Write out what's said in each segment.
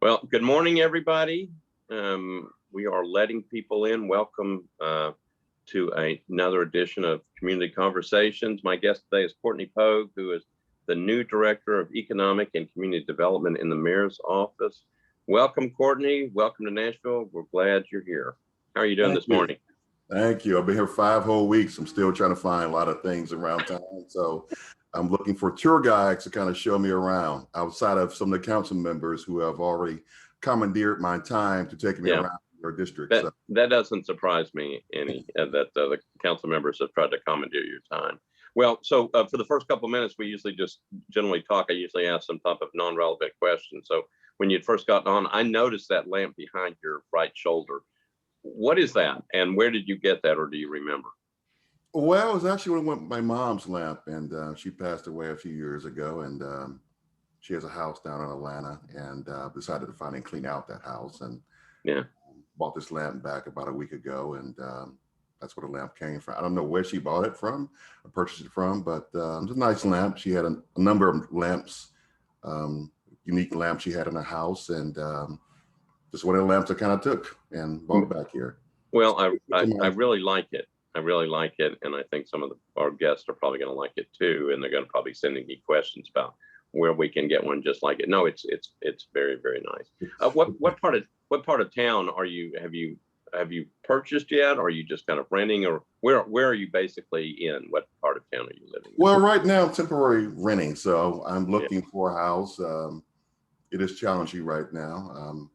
Well, good morning, everybody. We are letting people in. Welcome to another edition of Community Conversations. My guest today is Courtney Pogue, who is the new Director of Economic and Community Development in the Mayor's Office. Welcome, Courtney. Welcome to Nashville. We're glad you're here. How are you doing this morning? Thank you. I've been here 5 whole weeks. I'm still trying to find a lot of things around town. So I'm looking for tour guides to kind of show me around outside of some of the council members who have already commandeered my time to take me around your district. That doesn't surprise me any that the council members have tried to commandeer your time. Well, so for the first couple of minutes, we usually just generally talk. I usually ask some type of non-relevant questions. So when you'd first gotten on, I noticed that lamp behind your right shoulder. What is that, and where did you get that, or do you remember? Well, it was actually my mom's lamp, and she passed away a few years ago, and she has a house down in Atlanta, and decided to finally clean out that house, and bought this lamp back about a week ago, and that's where the lamp came from. I don't know where she bought it from or purchased it from, but it's a nice lamp. She had a number of lamps, unique lamps she had in her house, and just one of the lamps I kind of took and brought it back here. Well, I really like it. I really like it, and I think some of our guests are probably going to like it too, and they're going to probably send me questions about where we can get one just like it. No, it's very, very nice. What part of town are you? Have you purchased yet? Or are you just kind of renting, or where are you basically in? What part of town are you living in? Well, right now temporary renting, so I'm looking for a house. It is challenging right now.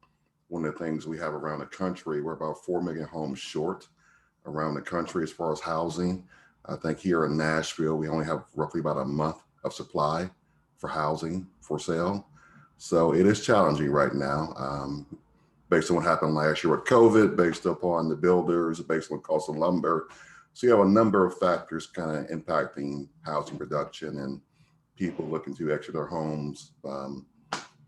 One of the things we have around the country, we're about 4 million homes short around the country as far as housing. I think here in Nashville, we only have roughly about a month of supply for housing for sale. So it is challenging right now, based on what happened last year with COVID, based upon the builders, based on the cost of lumber. So you have a number of factors kind of impacting housing production and people looking to exit their homes.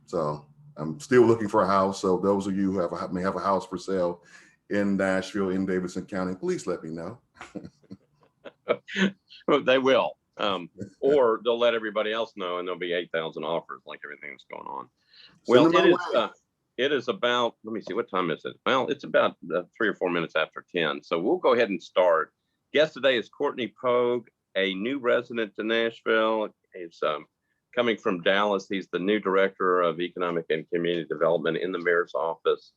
So I'm still looking for a house. So those of you who may have a house for sale in Nashville, in Davidson County, please let me know. Well, they will, or they'll let everybody else know, and there'll be 8,000 offers like everything that's going on. Well, it is about, let me see, what time is it? Well, it's about 3 or 4 minutes after 10. So we'll go ahead and start. Guest today is Courtney Pogue, a new resident to Nashville. He's coming from Dallas. He's the new Director of Economic and Community Development in the Mayor's Office.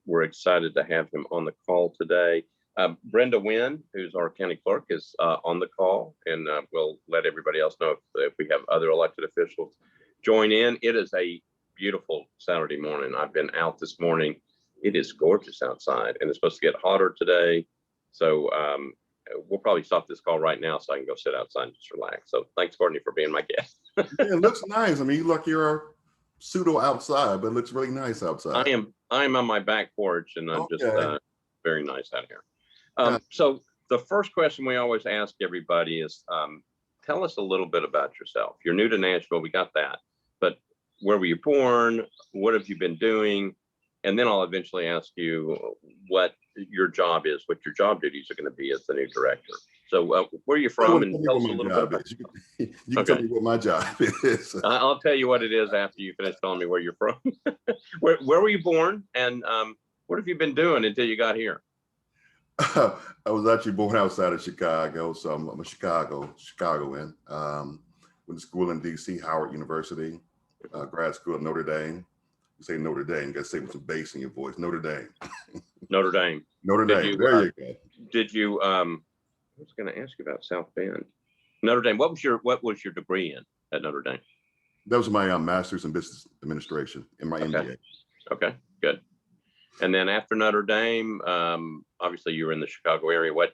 We're excited to have him on the call today. Brenda Wynn, who's our county clerk, is on the call, and we'll let everybody else know if we have other elected officials join in. It is a beautiful Saturday morning. I've been out this morning. It is gorgeous outside, and it's supposed to get hotter today. So we'll probably stop this call right now so I can go sit outside and just relax. So thanks, Courtney, for being my guest. It looks nice. I mean, you look, you're pseudo outside, but it looks really nice outside. I am on my back porch, and I'm just very nice out here. So the first question we always ask everybody is, tell us a little bit about yourself. You're new to Nashville, we got that, but where were you born? What have you been doing? And then I'll eventually ask you what your job is, what your job duties are going to be as the new director. So where are you from? And tell us a little bit. You can tell me what my job is. I'll tell you what it is after you finish telling me where you're from. Where were you born, and what have you been doing until you got here? I was actually born outside of Chicago, so I'm a Chicagoan. Went to school in DC, Howard University, grad school at Notre Dame. You say Notre Dame, you got to say with some bass in your voice. Notre Dame. Notre Dame. Notre Dame. There you go. Did you? I was going to ask you about South Bend. Notre Dame. What was your degree in at Notre Dame? That was my master's in business administration in my MBA. Okay, good. And then after Notre Dame, obviously you were in the Chicago area. Where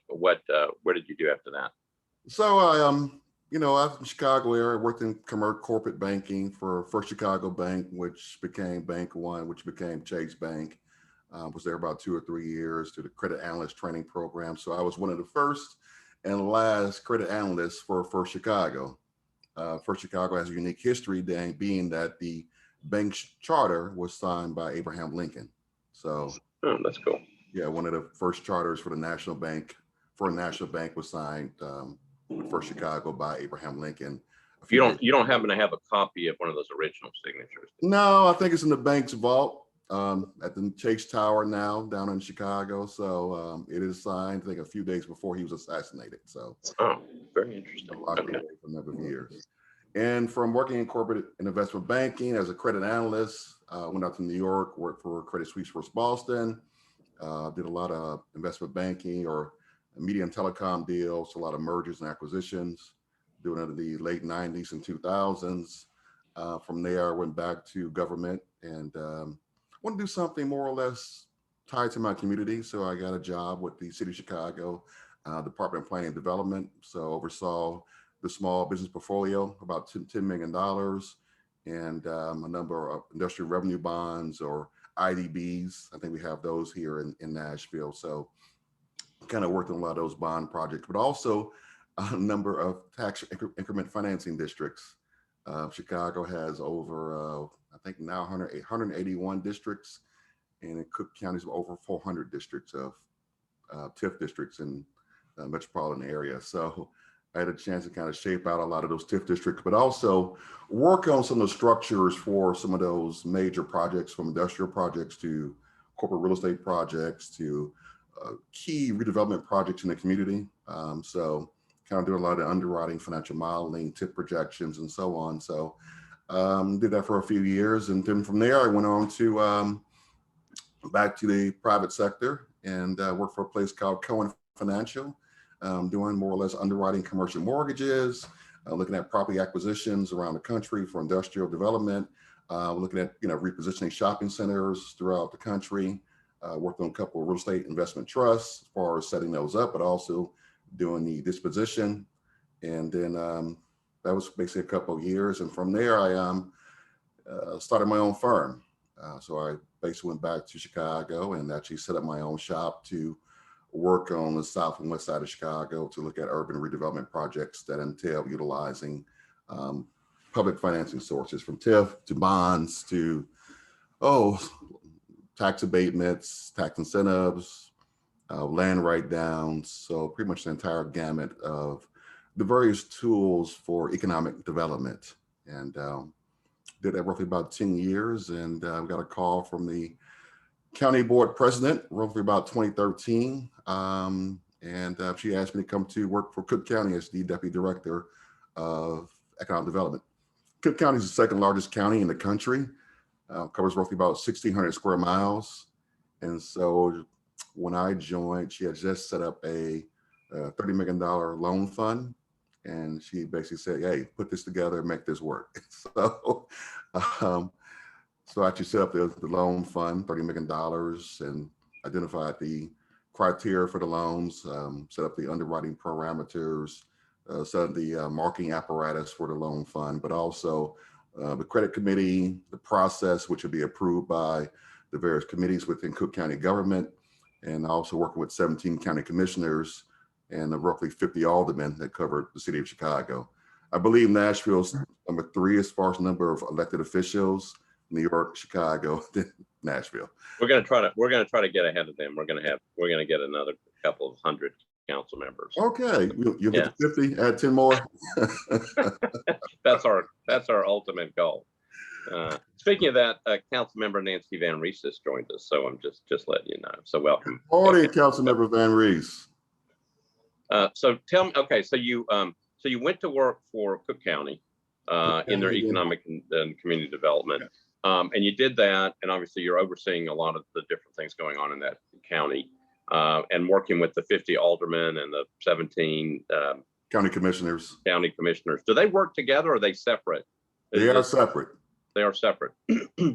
did you do after that? So I I'm from Chicago area, worked in commercial corporate banking for First Chicago Bank, which became Bank One, which became Chase Bank. Was there about 2 or 3 years to the credit analyst training program. So I was one of the first and last credit analysts for First Chicago. First Chicago has a unique history, being that the bank's charter was signed by Abraham Lincoln. So that's cool. Yeah, one of the first charters for a national bank was signed First Chicago by Abraham Lincoln. You don't happen to have a copy of one of those original signatures? No, I think it's in the bank's vault at the Chase Tower now down in Chicago. So it is signed, I think, a few days before he was assassinated. So very interesting. Locked away for a number of years. And from working in corporate and investment banking as a credit analyst, went out to New York, worked for Credit Suisse First Boston, did a lot of investment banking or media and telecom deals, a lot of mergers and acquisitions, doing it in the late 90s and 2000s. From there, I went back to government and want to do something more or less tied to my community. So I got a job with the City of Chicago, Department of Planning and Development. So oversaw the small business portfolio, about $10 million, and a number of industrial revenue bonds or IDBs. I think we have those here in Nashville. So kind of worked on a lot of those bond projects, but also a number of tax increment financing districts. Chicago has over, I think now 181 districts, and in Cook County is over 400 districts of TIF districts in the metropolitan area. So I had a chance to kind of shape out a lot of those TIF districts, but also work on some of the structures for some of those major projects, from industrial projects to corporate real estate projects to key redevelopment projects in the community. So kind of do a lot of underwriting, financial modeling, TIF projections, and so on. So did that for a few years. And then from there, I went on to back to the private sector and worked for a place called Cohen Financial, doing more or less underwriting commercial mortgages, looking at property acquisitions around the country for industrial development, looking at repositioning shopping centers throughout the country. Worked on a couple of real estate investment trusts as far as setting those up, but also doing the disposition. And then that was basically a couple of years. And from there, I started my own firm. So I basically went back to Chicago and actually set up my own shop to work on the south and west side of Chicago to look at urban redevelopment projects that entail utilizing public financing sources, from TIF to bonds to, tax abatements, tax incentives, land write-downs. So pretty much the entire gamut of the various tools for economic development. And did that roughly about 10 years. And we got a call from the county board president roughly about 2013. And she asked me to come to work for Cook County as the deputy director of economic development. Cook County is the second largest county in the country, covers roughly about 1,600 square miles. And so when I joined, she had just set up a $30 million loan fund. And she basically said, hey, put this together and make this work. So I actually set up the loan fund, $30 million, and identified the criteria for the loans, set up the underwriting parameters, set up the marketing apparatus for the loan fund, but also the credit committee, the process, which would be approved by the various committees within Cook County government, and also working with 17 county commissioners and roughly 50 aldermen that covered the city of Chicago. I believe Nashville's number 3 as far as number of elected officials. New York, Chicago, then Nashville. We're gonna try to get ahead of them. We're gonna get another couple of hundred council members. Okay, you'll get to 50, add 10 more. That's our ultimate goal. Speaking of that, Council Member Nancy Van Rees has joined us, so I'm just letting you know. So welcome. Morning, Council Member Van Rees. So tell me, okay, so you went to work for Cook County in their economic and community development. And you did that, and obviously you're overseeing a lot of the different things going on in that county, and working with the 50 aldermen and the 17 county commissioners. Do they work together or are they separate? They are separate. They are separate.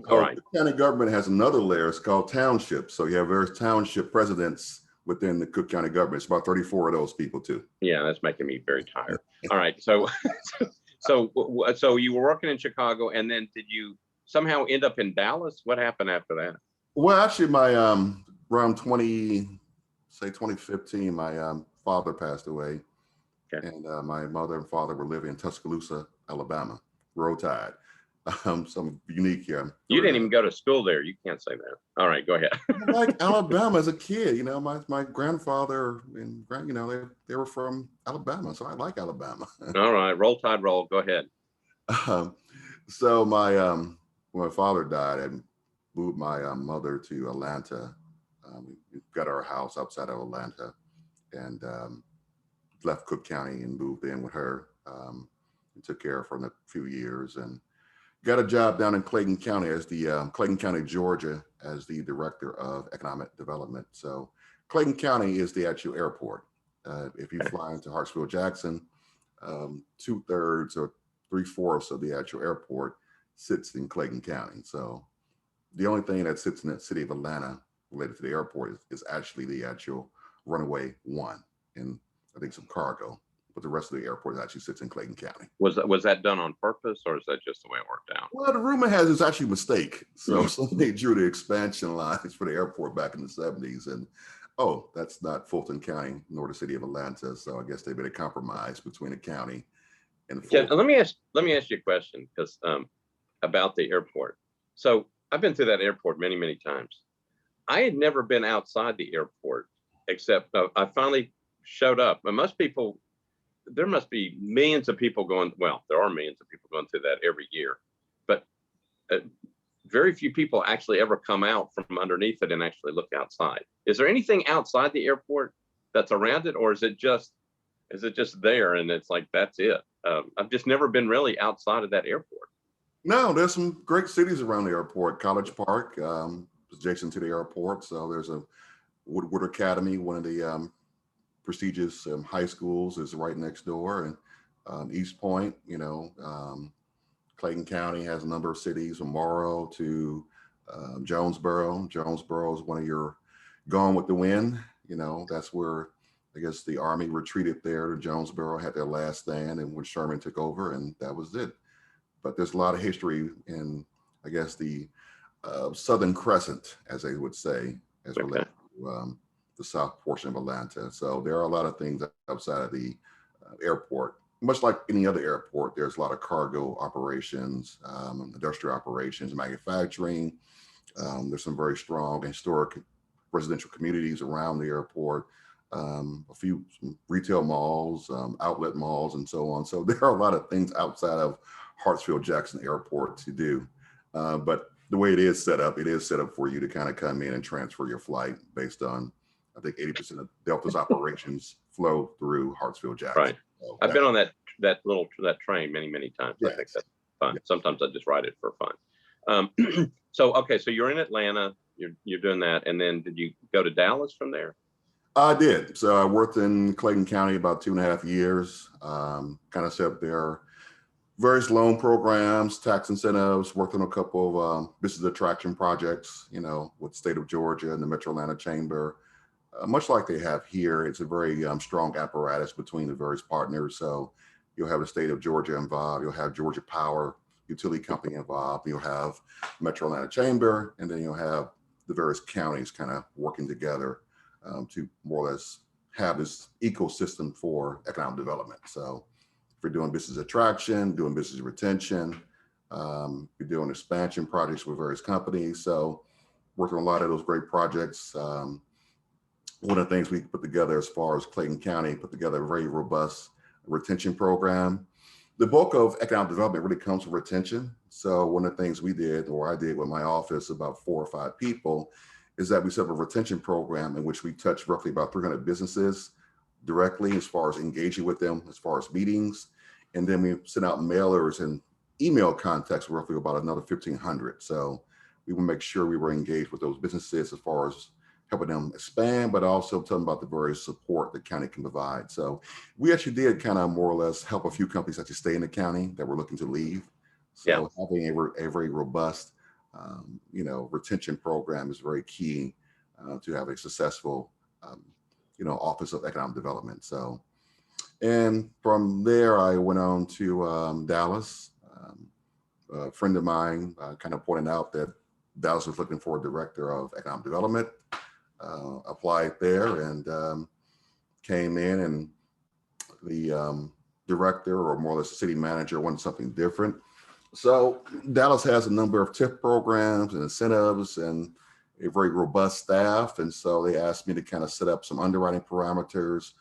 All right. The county government has another layer. It's called townships. So you have various township presidents within the Cook County government. It's about 34 of those people too. Yeah, that's making me very tired. All right. So you were working in Chicago, and then did you somehow end up in Dallas? What happened after that? Well, actually, my around 2015, my father passed away, and my mother and father were living in Tuscaloosa, Alabama, Road Tide, some unique here. You didn't even go to school there. You can't say that. All right, go ahead. I like Alabama as a kid. You know, my grandfather and they were from Alabama, so I like Alabama. All right, roll tide, roll. Go ahead. So when my father died, I moved my mother to Atlanta. We got our house outside of Atlanta, and left Cook County and moved in with her. And took care of her in a few years, and got a job down in Clayton County as the Clayton County, Georgia, as the director of economic development. So Clayton County is the actual airport. If you fly into Hartsfield-Jackson, 2/3 or 3/4 of the actual airport sits in Clayton County. So the only thing that sits in the city of Atlanta related to the airport is actually the actual runway 1 and I think some cargo. But the rest of the airport actually sits in Clayton County. Was that done on purpose, or is that just the way it worked out? Well, the rumor has it's actually a mistake. So somebody drew the expansion lines for the airport back in the 70s, and that's not Fulton County nor the city of Atlanta. So I guess they made a compromise between the county and Fulton. Let me ask you a question, because about the airport. So I've been through that airport many, many times. I had never been outside the airport, except I finally showed up. And most people, there must be millions of people going, well, there are millions of people going through that every year, but very few people actually ever come out from underneath it and actually look outside. Is there anything outside the airport that's around it, or is it just there and it's like, that's it? I've just never been really outside of that airport. No, there's some great cities around the airport. College Park, adjacent to the airport. So there's a Woodward Academy, one of the prestigious high schools, is right next door, and East Point, Clayton County has a number of cities, from Morrow to Jonesboro. Jonesboro is one of your Gone with the Wind. That's where I guess the Army retreated there to Jonesboro, had their last stand, and when Sherman took over, and that was it. But there's a lot of history in, I guess, the Southern Crescent, as they would say, as related to the south portion of Atlanta. So there are a lot of things outside of the airport. Much like any other airport, there's a lot of cargo operations, industrial operations, manufacturing. There's some very strong historic residential communities around the airport, a few retail malls, outlet malls, and so on. So there are a lot of things outside of Hartsfield-Jackson Airport to do. But the way it is set up for you to kind of come in and transfer your flight based on, I think 80% of Delta's operations flow through Hartsfield-Jackson. Right. So I've been on that train many, many times. Yes. I think that's fun. Yes. Sometimes I just ride it for fun. So you're in Atlanta, you're doing that. And then did you go to Dallas from there? I did. So I worked in Clayton County about 2.5 years, kind of set up their various loan programs, tax incentives, worked on a couple of business attraction projects, with the state of Georgia and the Metro Atlanta Chamber. Much like they have here, it's a very strong apparatus between the various partners. So you'll have the state of Georgia involved, you'll have Georgia Power utility company involved, you'll have Metro Atlanta Chamber, and then you'll have the various counties kind of working together to more or less have this ecosystem for economic development. So if you're doing business attraction, doing business retention, you're doing expansion projects with various companies. So working on a lot of those great projects. One of the things we put together as far as Clayton County, put together a very robust retention program. The bulk of economic development really comes from retention. So one of the things we did, or I did with my office, about 4 or 5 people, is that we set up a retention program in which we touch roughly about 300 businesses directly as far as engaging with them, as far as meetings. And then we sent out mailers and email contacts roughly about another 1,500. So we would make sure we were engaged with those businesses as far as helping them expand, but also tell them about the various support the county can provide. So we actually did kind of more or less help a few companies actually stay in the county that were looking to leave. So having a very robust, retention program is very key to have a successful, Office of Economic Development. So, and from there, I went on to Dallas. A friend of mine kind of pointed out that Dallas was looking for a director of economic development. Applied there and came in, and the director, or more or less the city manager, wanted something different. So Dallas has a number of TIF programs and incentives and a very robust staff. And so they asked me to kind of set up some underwriting parameters,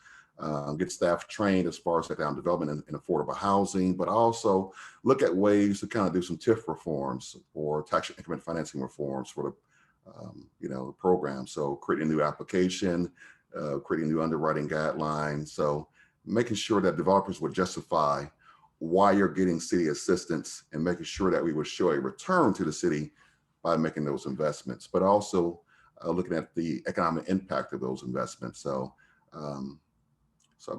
get staff trained as far as economic development and affordable housing, but also look at ways to kind of do some TIF reforms or tax increment financing reforms for the program. So creating a new application, creating new underwriting guidelines. So making sure that developers would justify why you're getting city assistance and making sure that we would show a return to the city by making those investments, but also looking at the economic impact of those investments. So I'm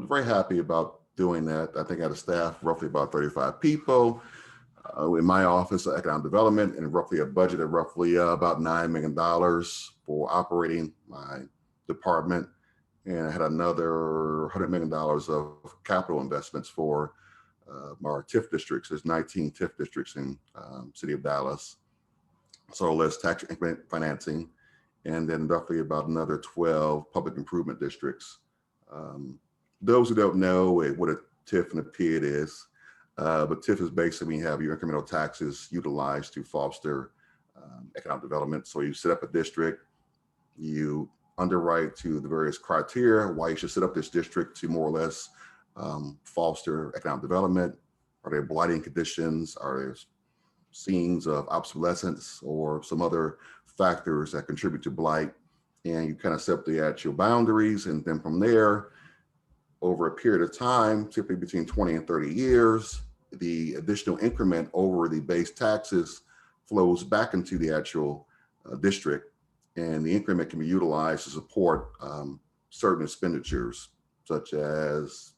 very happy about doing that. I think I had a staff roughly about 35 people in my office of economic development, and roughly a budget of roughly about $9 million for operating my department. And I had another $100 million of capital investments for our TIF districts. There's 19 TIF districts in city of Dallas. So less tax increment financing, and then roughly about another 12 public improvement districts. Those who don't know what a TIF and a PID is, but TIF is basically when you have your incremental taxes utilized to foster economic development. So you set up a district, you underwrite to the various criteria why you should set up this district to more or less foster economic development. Are there blighting conditions? Are there scenes of obsolescence or some other factors that contribute to blight? And you kind of set the actual boundaries, and then from there, over a period of time, typically between 20 and 30 years, the additional increment over the base taxes flows back into the actual district, and the increment can be utilized to support certain expenditures, such as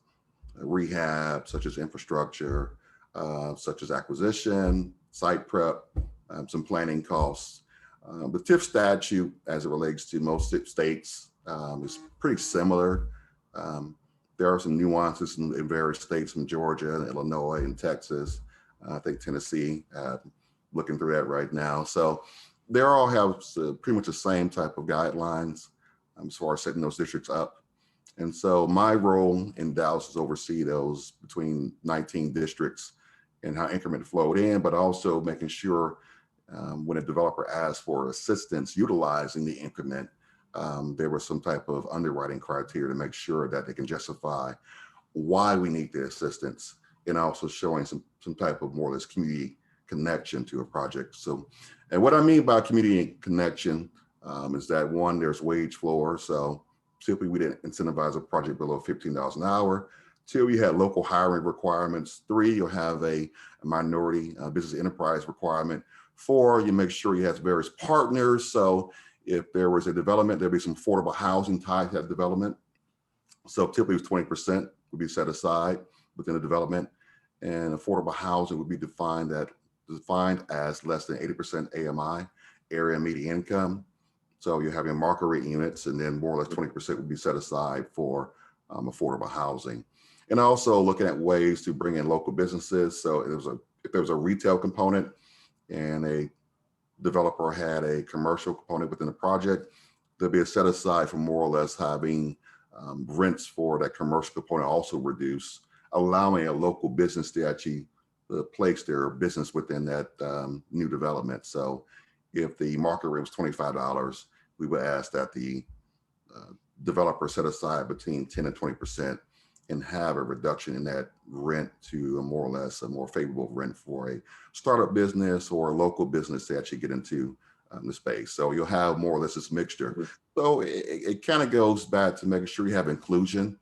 rehab, such as infrastructure, such as acquisition, site prep, some planning costs. The TIF statute, as it relates to most states, is pretty similar. There are some nuances in various states, from Georgia and Illinois and Texas. I think Tennessee, looking through that right now. So they all have pretty much the same type of guidelines as far as setting those districts up. And so my role in Dallas is to oversee those between 19 districts and how increment flowed in, but also making sure when a developer asks for assistance utilizing the increment, there was some type of underwriting criteria to make sure that they can justify why we need the assistance, and also showing some type of more or less community connection to a project. So, and what I mean by community connection is that, one, there's wage floor. So typically we didn't incentivize a project below $15 an hour. 2, you had local hiring requirements. 3, you'll have a minority business enterprise requirement. 4, you make sure you have various partners. So if there was a development, there'd be some affordable housing tied to that development. So typically 20% would be set aside within the development, and affordable housing would be defined as less than 80% AMI, area median income. So you're having market rate units, and then more or less 20% would be set aside for affordable housing. And also looking at ways to bring in local businesses. So if there was a retail component and a developer had a commercial component within the project, there'd be a set aside for more or less having rents for that commercial component also reduce, allowing a local business to actually place their business within that new development. So if the market rate was $25, we would ask that the developer set aside between 10 and 20% and have a reduction in that rent to a more or less a more favorable rent for a startup business or a local business to actually get into the space. So you'll have more or less this mixture. So it kind of goes back to making sure you have inclusion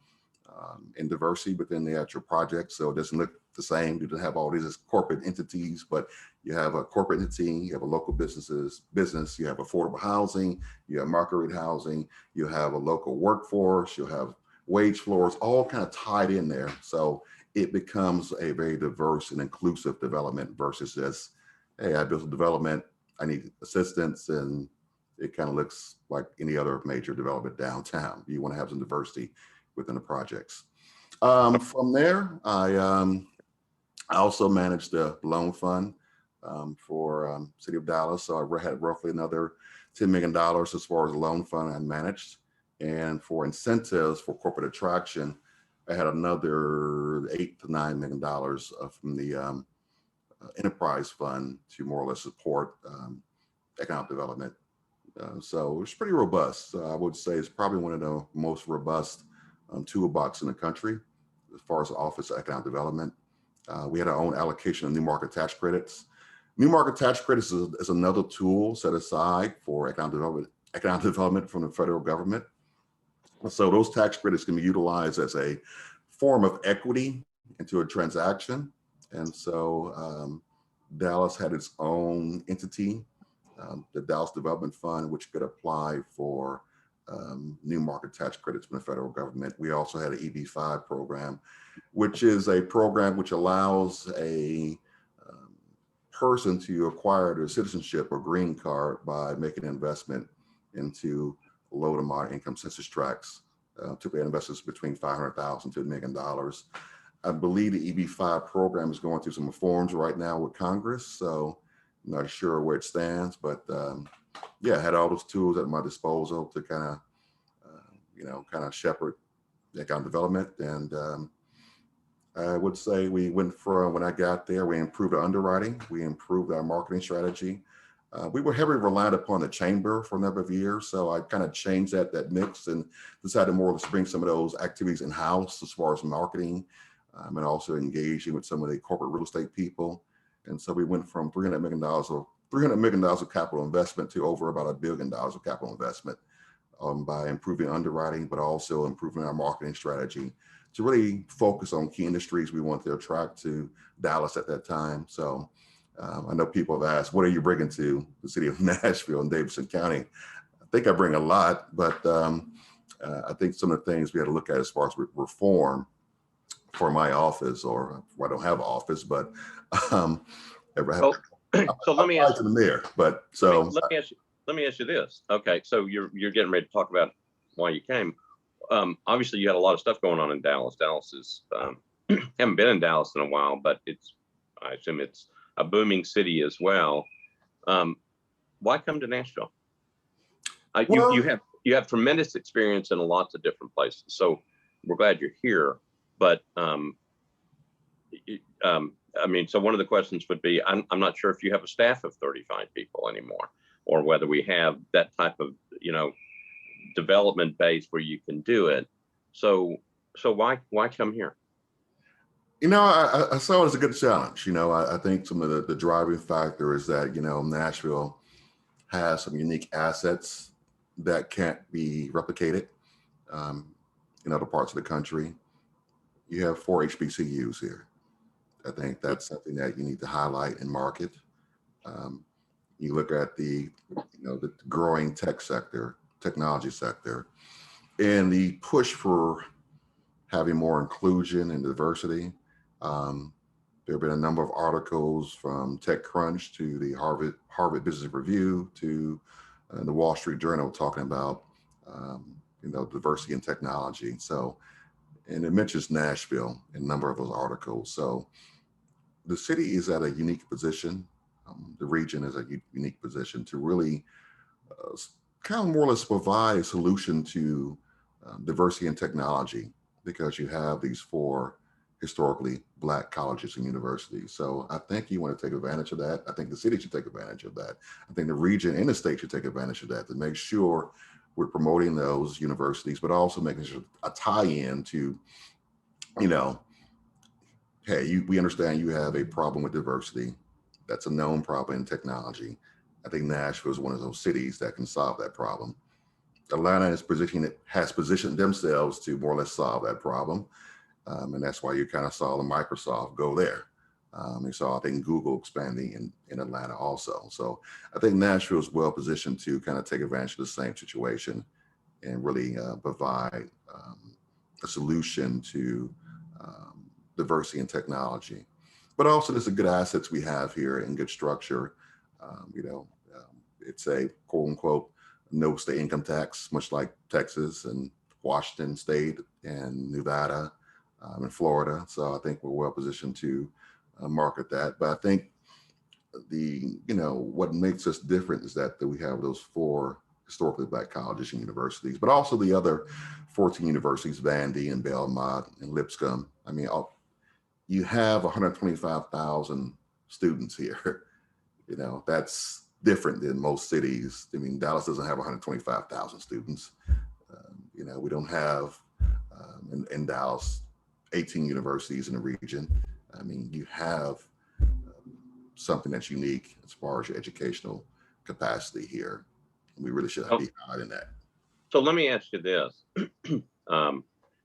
and diversity within the actual project. So it doesn't look the same. You don't have all these corporate entities, but you have a corporate entity, you have a local business, you have affordable housing, you have market rate housing, you have a local workforce, you'll have wage floors, all kind of tied in there. So it becomes a very diverse and inclusive development versus just, hey, I built a development, I need assistance, and it kind of looks like any other major development downtown. You want to have some diversity within the projects. From there, I also managed the loan fund for City of Dallas. So I had roughly another $10 million as far as the loan fund I managed. And for incentives for corporate attraction, I had another $8 to $9 million from the enterprise fund to more or less support economic development. So it's pretty robust. I would say it's probably one of the most robust toolbox in the country as far as Office of Economic Development. We had our own allocation of new market tax credits. New market tax credits is another tool set aside for economic development from the federal government. So those tax credits can be utilized as a form of equity into a transaction. And so Dallas had its own entity, the Dallas Development Fund, which could apply for new market tax credits from the federal government. We also had an EB-5 program, which is a program which allows a person to acquire their citizenship or green card by making an investment into low to moderate income census tracts. Typically investors between $500,000 to $1 million. I believe the EB-5 program is going through some reforms right now with Congress, so I'm not sure where it stands, but yeah, I had all those tools at my disposal to kind of shepherd economic development. And I would say we went from, when I got there, we improved our underwriting, we improved our marketing strategy. We were heavily reliant upon the chamber for a number of years, so I kind of changed that mix and decided more or less to bring some of those activities in-house as far as marketing, and also engaging with some of the corporate real estate people. And so we went from $300 million of capital investment to over about $1 billion of capital investment by improving underwriting, but also improving our marketing strategy to really focus on key industries we want to attract to Dallas at that time. So I know people have asked, what are you bringing to the city of Nashville and Davidson County? I think I bring a lot, but I think some of the things we had to look at as far as reform for my office, or I don't have an office, but so let me ask you, the mayor. But so let me ask you this. Okay, so you're getting ready to talk about why you came. Obviously, you had a lot of stuff going on in Dallas. Dallas is haven't been in Dallas in a while, but I assume it's a booming city as well. Why come to Nashville? You have tremendous experience in lots of different places, so we're glad you're here. But I mean, so one of the questions would be, I'm not sure if you have a staff of 35 people anymore, or whether we have that type of development base where you can do it. So why come here? I saw it as a good challenge. I think some of the driving factor is that, Nashville has some unique assets that can't be replicated in other parts of the country. You have 4 HBCUs here. I think that's something that you need to highlight and market. You look at the growing technology sector, and the push for having more inclusion and diversity. There have been a number of articles from TechCrunch to the Harvard Business Review to the Wall Street Journal talking about diversity in technology. So, and it mentions Nashville in a number of those articles. So the city is at a unique position. The region is a unique position to really kind of more or less provide a solution to diversity in technology, because you have these 4 historically Black colleges and universities. So I think you want to take advantage of that. I think the city should take advantage of that. I think the region and the state should take advantage of that to make sure we're promoting those universities, but also making sure a tie-in to, hey, we understand you have a problem with diversity. That's a known problem in technology. I think Nashville is one of those cities that can solve that problem. Atlanta has positioned themselves to more or less solve that problem. And that's why you kind of saw the Microsoft go there. You saw, I think, Google expanding in Atlanta also. So I think Nashville is well positioned to kind of take advantage of the same situation and really provide a solution to diversity in technology. But also there's some good assets we have here and good structure. It's a quote unquote no state income tax, much like Texas and Washington State and Nevada and Florida. So I think we're well positioned to market that. But I think what makes us different is that we have those 4 historically Black colleges and universities, but also the other 14 universities, Vandy and Belmont and Lipscomb. I mean, you have 125,000 students here. You know, that's different than most cities. I mean, Dallas doesn't have 125,000 students. You know, we don't have in Dallas 18 universities in the region. I mean, you have something that's unique as far as your educational capacity here. We really should be highlighting that. So let me ask you this, and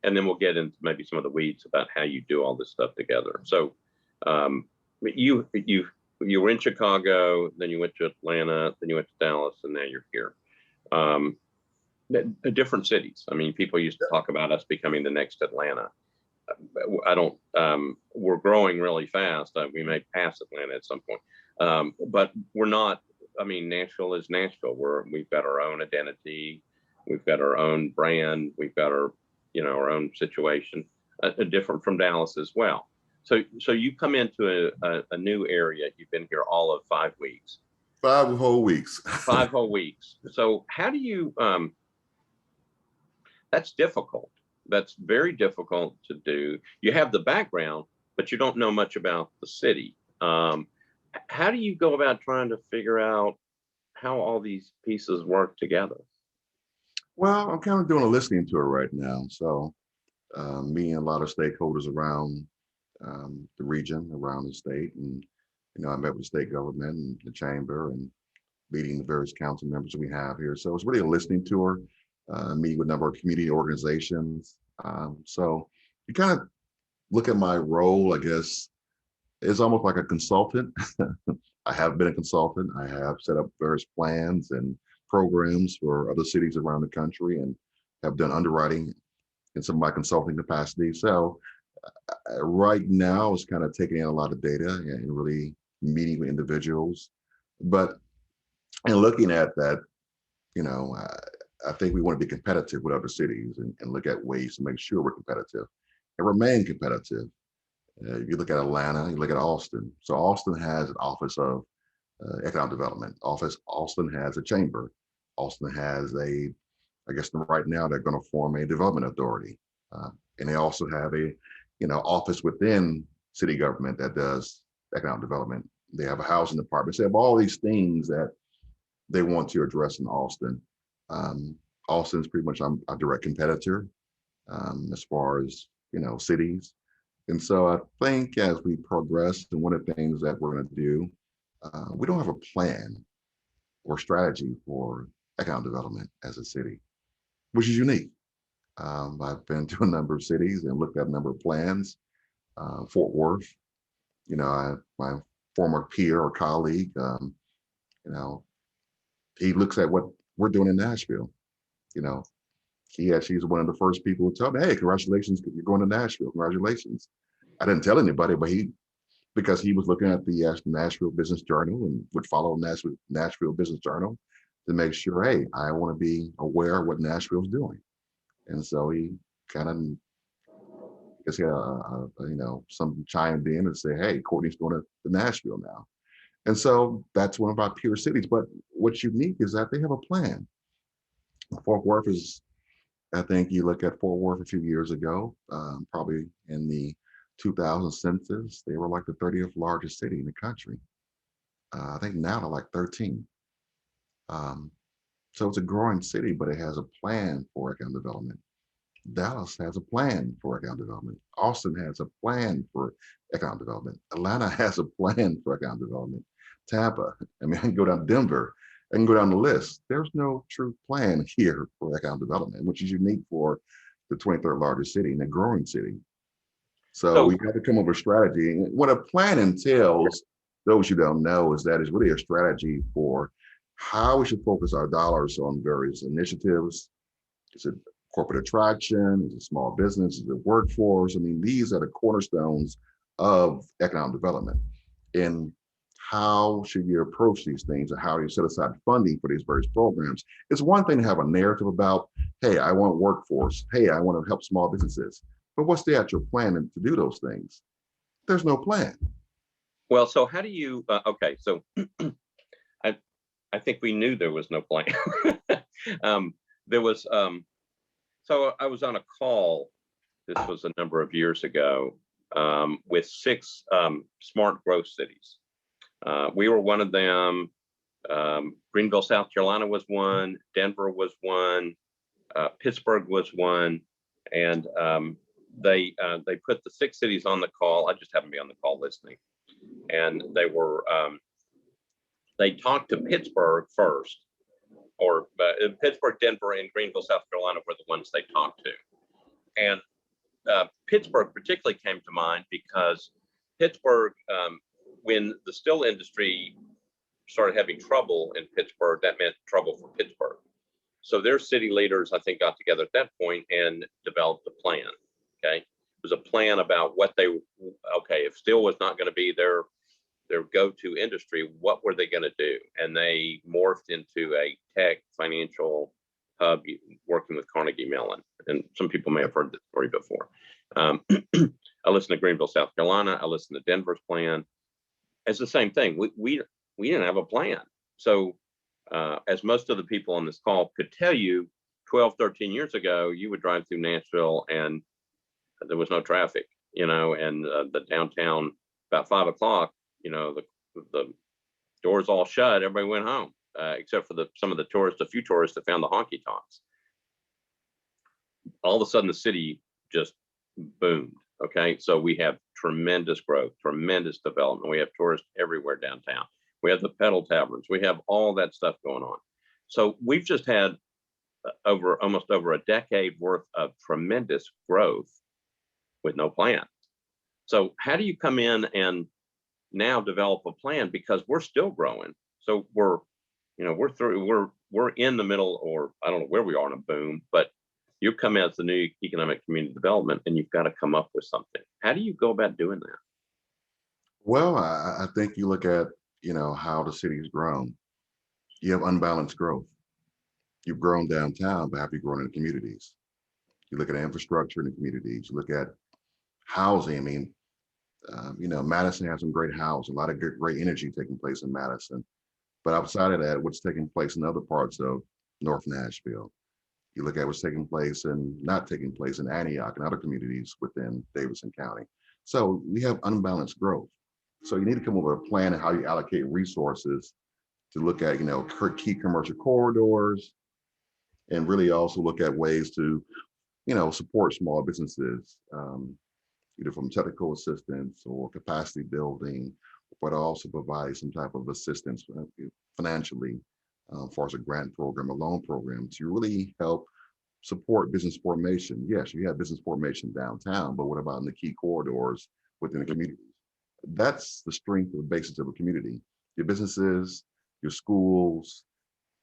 then we'll get into maybe some of the weeds about how you do all this stuff together. So you were in Chicago, then you went to Atlanta, then you went to Dallas, and now you're here. Different cities. I mean, people used to talk about us becoming the next Atlanta. I don't, we're growing really fast. We may pass Atlanta at some point, but we're not. I mean, Nashville is Nashville. We've got our own identity. We've got our own brand. We've got our, you know, our own situation, different from Dallas as well. So you come into a new area. You've been here all of 5 weeks. 5 whole weeks. 5 whole weeks. So how do you, that's difficult. That's very difficult to do. You have the background, but you don't know much about the city. How do you go about trying to figure out how all these pieces work together? Well, I'm kind of doing a listening tour right now. So meeting a lot of stakeholders around the region, around the state. And, you know, I met with state government and the chamber and meeting the various council members we have here. So it's really a listening tour, meeting with a number of community organizations. So you kind of look at my role, I guess, it's almost like a consultant. I have been a consultant. I have set up various plans and programs for other cities around the country and have done underwriting in some of my consulting capacity. So right now it's kind of taking in a lot of data and really meeting with individuals. But in looking at that, you know, I think we want to be competitive with other cities and look at ways to make sure we're competitive and remain competitive. If you look at Atlanta, you look at Austin. So Austin has an office of economic development. Austin has a chamber. Austin has I guess right now they're going to form a development authority. And they also have a, you know, office within city government that does economic development. They have a housing department. So they have all these things that they want to address in Austin. Austin is pretty much a direct competitor as far as, you know, cities. And so I think as we progress, and one of the things that we're going to do, we don't have a plan or strategy for economic development as a city, which is unique. I've been to a number of cities and looked at a number of plans. Fort Worth, you know, my former peer or colleague, you know, he looks at what we're doing in Nashville. You know, he actually is one of the first people who told me, "Hey, congratulations, you're going to Nashville. Congratulations." I didn't tell anybody, but because he was looking at the Nashville Business Journal and would follow Nashville Business Journal to make sure, hey, I want to be aware of what Nashville's doing. And so he kind of, I guess, you know, some chimed in and say, hey, Courtney's going to Nashville now. And so that's one of our peer cities. But what's unique is that they have a plan. Fort Worth is, I think you look at Fort Worth a few years ago, probably in the 2000 census, they were like the 30th largest city in the country. I think now they're like 13. So it's a growing city, but it has a plan for economic development. Dallas has a plan for economic development. Austin has a plan for economic development. Atlanta has a plan for economic development. Tampa, I mean, I can go down to Denver, I can go down the list. There's no true plan here for economic development, which is unique for the 23rd largest city and a growing city. So we got to come up with a strategy. And what a plan entails, those who don't know, is that it's really a strategy for how we should focus our dollars on various initiatives. Is it corporate attraction? Is it small business? Is it workforce? I mean, these are the cornerstones of economic development. And how should you approach these things and how do you set aside funding for these various programs? It's one thing to have a narrative about, hey, I want workforce. Hey, I want to help small businesses. But what's the actual plan to do those things? There's no plan. Well, so how do you, okay, so I think we knew there was no plan. There was, so I was on a call, this was a number of years ago, with 6 smart growth cities. We were one of them. Greenville, South Carolina was one. Denver was one. Pittsburgh was one. And they put the 6 cities on the call. I just happened to be on the call listening. And they talked to Pittsburgh first, or Pittsburgh, Denver, and Greenville, South Carolina were the ones they talked to. And Pittsburgh particularly came to mind because Pittsburgh, when the steel industry started having trouble in Pittsburgh, that meant trouble for Pittsburgh. So their city leaders, I think, got together at that point and developed a plan. Okay, it was a plan about what if steel was not going to be their go-to industry, what were they going to do? And they morphed into a tech financial hub working with Carnegie Mellon. And some people may have heard this story before. I listened to Greenville, South Carolina. I listened to Denver's plan. It's the same thing. We didn't have a plan. So as most of the people on this call could tell you, 12, 13 years ago, you would drive through Nashville and there was no traffic, and the downtown, about 5 o'clock, the doors all shut, everybody went home, except for some of the tourists, a few tourists that found the honky tonks. All of a sudden, the city just boomed. Okay, so we have tremendous growth, tremendous development. We have tourists everywhere downtown. We have the pedal taverns. We have all that stuff going on. So we've just had almost over a decade worth of tremendous growth with no plan. So how do you come in and now develop a plan, because we're still growing? So we're in the middle, or I don't know where we are in a boom, but you come as the new economic community development and you've got to come up with something. How do you go about doing that? Well, I think you look at, how the city's grown. You have unbalanced growth. You've grown downtown, but have you grown in the communities? You look at infrastructure in the communities. You look at housing. I mean, Madison has some great housing, a lot of great energy taking place in Madison. But outside of that, what's taking place in other parts of North Nashville? You look at what's taking place and not taking place in Antioch and other communities within Davidson County. So we have unbalanced growth. So you need to come up with a plan of how you allocate resources to look at, key commercial corridors, and really also look at ways to, support small businesses, either from technical assistance or capacity building, but also provide some type of assistance financially, for as a grant program, a loan program, to really help support business formation. Yes, you have business formation downtown, but what about in the key corridors within the community? That's the strength of the basis of a community. Your businesses, your schools,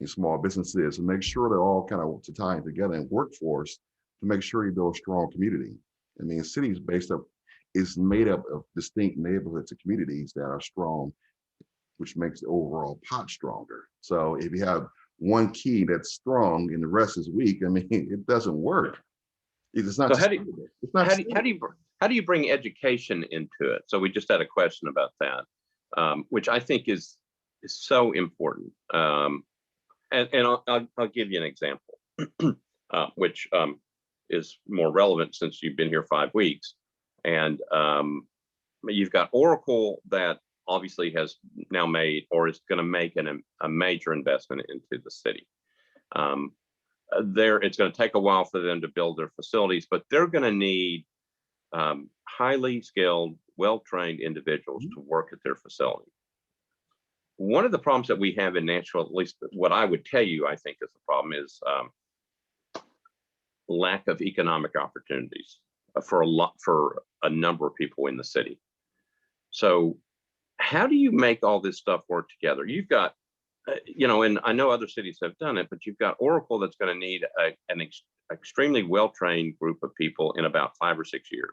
your small businesses, and make sure they're all kind of tying together, and workforce to make sure you build a strong community. I mean, cities is made up of distinct neighborhoods and communities that are strong, which makes the overall pot stronger. So if you have one key that's strong and the rest is weak, I mean, it doesn't work. It's not. So how do you bring education into it? So we just had a question about that, which I think is so important. And I'll give you an example, which is more relevant since you've been here 5 weeks. And you've got Oracle that obviously has now made, or is going to make a major investment into the city. It's going to take a while for them to build their facilities, but they're going to need highly skilled, well-trained individuals to work at their facility. One of the problems that we have in Nashville, at least what I would tell you, I think is the problem, is lack of economic opportunities for a number of people in the city. So how do you make all this stuff work together? You've got, and I know other cities have done it, but you've got Oracle that's going to need an extremely well-trained group of people in about 5 or 6 years.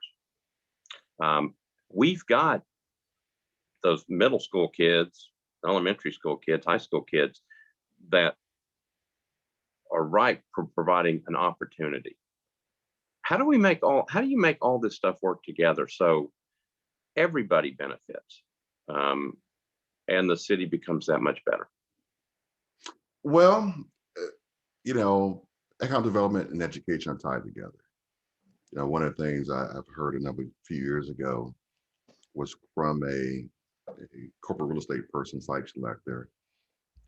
We've got those middle school kids, elementary school kids, high school kids that are ripe for providing an opportunity. How do you make all this stuff work together so everybody benefits, and the city becomes that much better? Well, economic development and education are tied together. One of the things I've heard a few years ago was from a a corporate real estate person, site selector.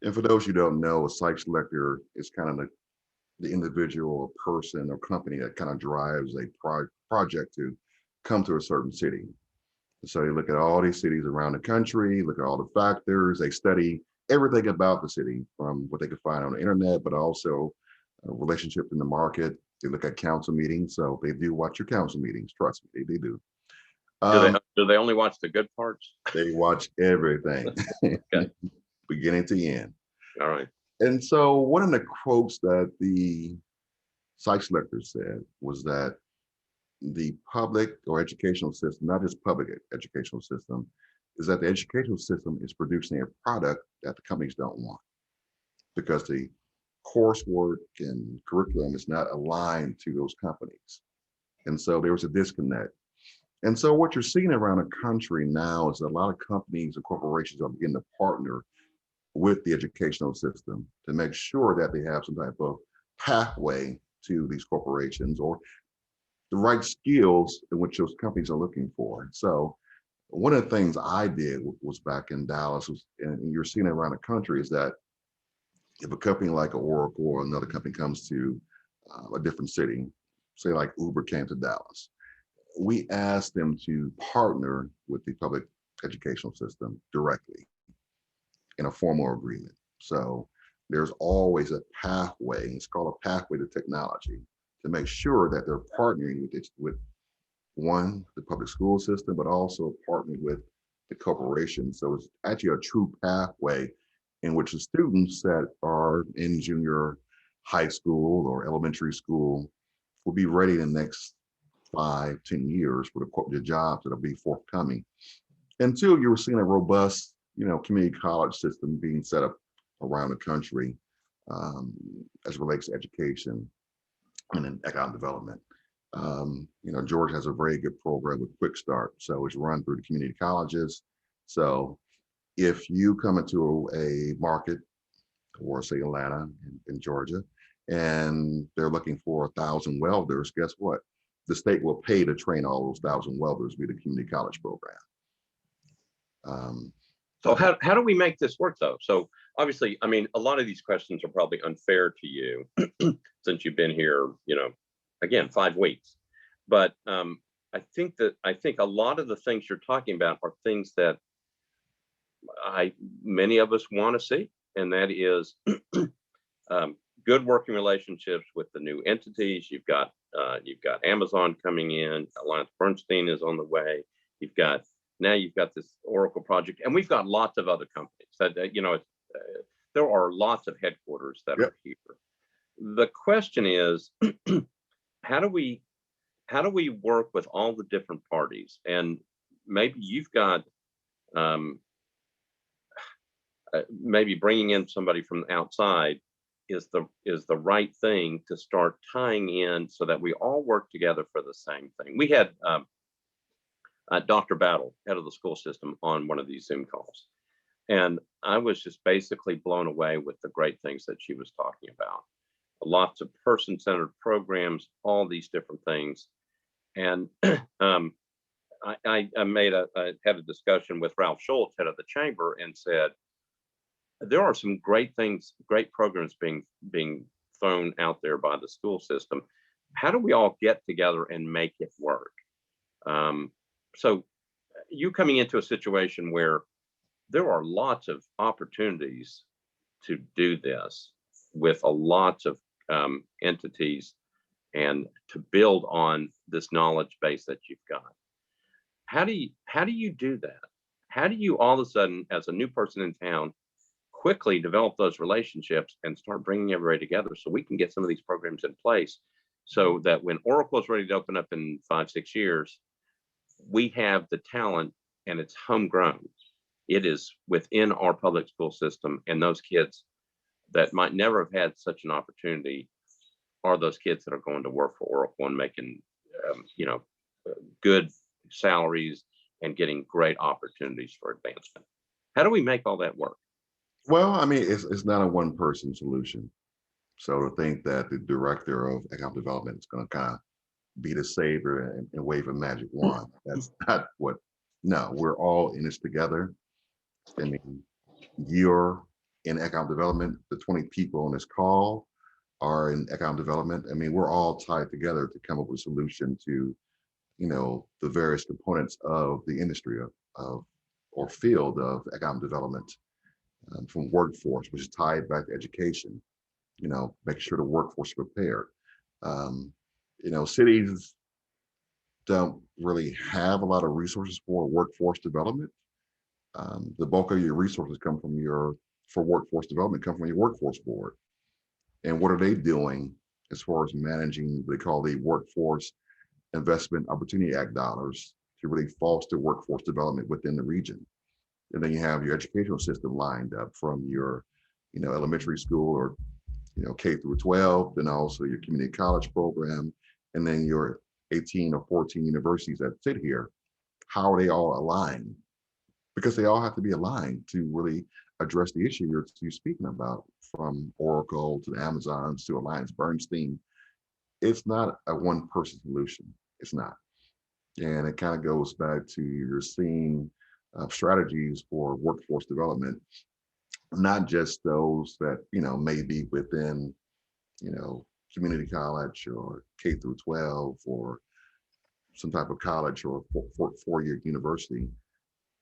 And for those who don't know, a site selector is kind of the individual person or company that kind of drives a project to come to a certain city. So they look at all these cities around the country, look at all the factors, they study everything about the city from what they could find on the internet, but also relationships in the market. They look at council meetings. So they do watch your council meetings. Trust me, they do. Do they only watch the good parts? They watch everything, Okay. beginning to end. All right. And so one of the quotes that the site selector said was that the public or educational system, not just public educational system, is that the educational system is producing a product that the companies don't want because the coursework and curriculum is not aligned to those companies. And so there was a disconnect. And so what you're seeing around the country now is a lot of companies and corporations are beginning to partner with the educational system to make sure that they have some type of pathway to these corporations or the right skills in which those companies are looking for. So one of the things I did was back in Dallas, and you're seeing it around the country, is that if a company like Oracle or another company comes to a different city, say like Uber came to Dallas, we asked them to partner with the public educational system directly in a formal agreement. So there's always a pathway, it's called a pathway to technology, to make sure that they're partnering with one, the public school system, but also partnering with the corporation. So it's actually a true pathway in which the students that are in junior high school or elementary school will be ready in the next 5-10 years for the jobs that'll be forthcoming. Until you were seeing a robust, community college system being set up around the country as it relates to education and then economic development. Georgia has a very good program with Quick Start. So it's run through the community colleges. So if you come into a market or say Atlanta in Georgia, and they're looking for 1,000 welders, guess what? The state will pay to train all those 1,000 welders via the community college program. So how do we make this work though? So obviously, I mean, a lot of these questions are probably unfair to you since you've been here, again, 5 weeks. But I think a lot of the things you're talking about are things that many of us want to see, and that is good working relationships with the new entities. You've got Amazon coming in, Alliance Bernstein is on the way. You've got this Oracle project, and we've got lots of other companies that there are lots of headquarters that are here. The question is, how do we work with all the different parties? And maybe you've got maybe bringing in somebody from the outside is the right thing to start tying in so that we all work together for the same thing. We had Dr. Battle, head of the school system, on one of these Zoom calls. And I was just basically blown away with the great things that she was talking about. Lots of person-centered programs, all these different things. And I had a discussion with Ralph Schultz, head of the chamber, and said, there are some great things, great programs being thrown out there by the school system. How do we all get together and make it work? So you coming into a situation where there are lots of opportunities to do this with a lot of entities and to build on this knowledge base that you've got. How do you do that? How do you all of a sudden, as a new person in town, quickly develop those relationships and start bringing everybody together so we can get some of these programs in place so that when Oracle is ready to open up in 5-6 years, we have the talent and it's homegrown. It is within our public school system, and those kids that might never have had such an opportunity are those kids that are going to work for Oracle and making good salaries and getting great opportunities for advancement. How do we make all that work? Well, I mean, it's not a one-person solution. So to think that the director of economic development is going to kind of be the savior and wave a magic wand, that's not what. No, we're all in this together. I mean, you're in economic development, the 20 people on this call are in economic development. I mean, we're all tied together to come up with a solution to, the various components of the industry of or field of economic development, from workforce, which is tied back to education, make sure the workforce is prepared. Um, cities don't really have a lot of resources for workforce development. The bulk of your resources come from for workforce development, come from your workforce board. And what are they doing as far as managing what they call the Workforce Investment Opportunity Act dollars to really foster workforce development within the region? And then you have your educational system lined up from your, elementary school or, K through 12, then also your community college program, and then your 18 or 14 universities that sit here. How are they all aligned? Because they all have to be aligned to really address the issue you're speaking about, from Oracle to the Amazons to Alliance Bernstein. It's not a one person solution. It's not. And it kind of goes back to you're seeing strategies for workforce development, not just those that, may be within, community college or K through 12 or some type of college or four-year university.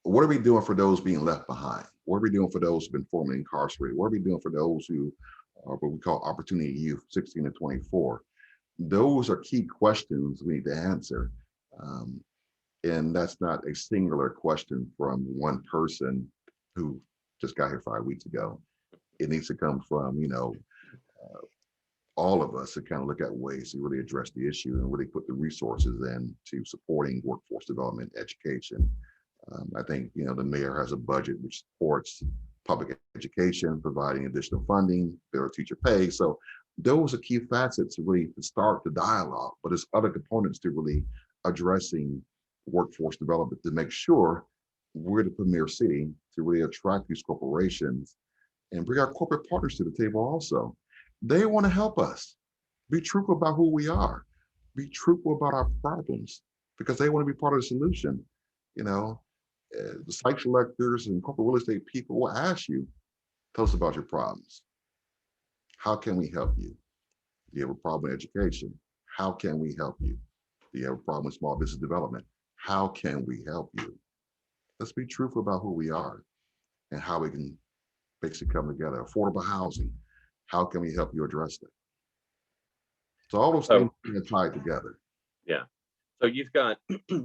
What are we doing for those being left behind? What are we doing for those who've been formerly incarcerated? What are we doing for those who are what we call opportunity youth, 16 to 24? Those are key questions we need to answer. And that's not a singular question from one person who just got here 5 weeks ago. It needs to come from, all of us to kind of look at ways to really address the issue and really put the resources into supporting workforce development, education. I think, the mayor has a budget which supports public education, providing additional funding, better teacher pay. So those are key facets to really start the dialogue, but there's other components to really addressing workforce development to make sure we're the premier city to really attract these corporations and bring our corporate partners to the table also. They want to help us. Be truthful about who we are. Be truthful about our problems because they want to be part of the solution. The site selectors and corporate real estate people will ask you, tell us about your problems. How can we help you? Do you have a problem with education? How can we help you? Do you have a problem with small business development? How can we help you? Let's be truthful about who we are and how we can basically come together. Affordable housing. How can we help you address that? So all those things are tied together. Yeah. So you've got,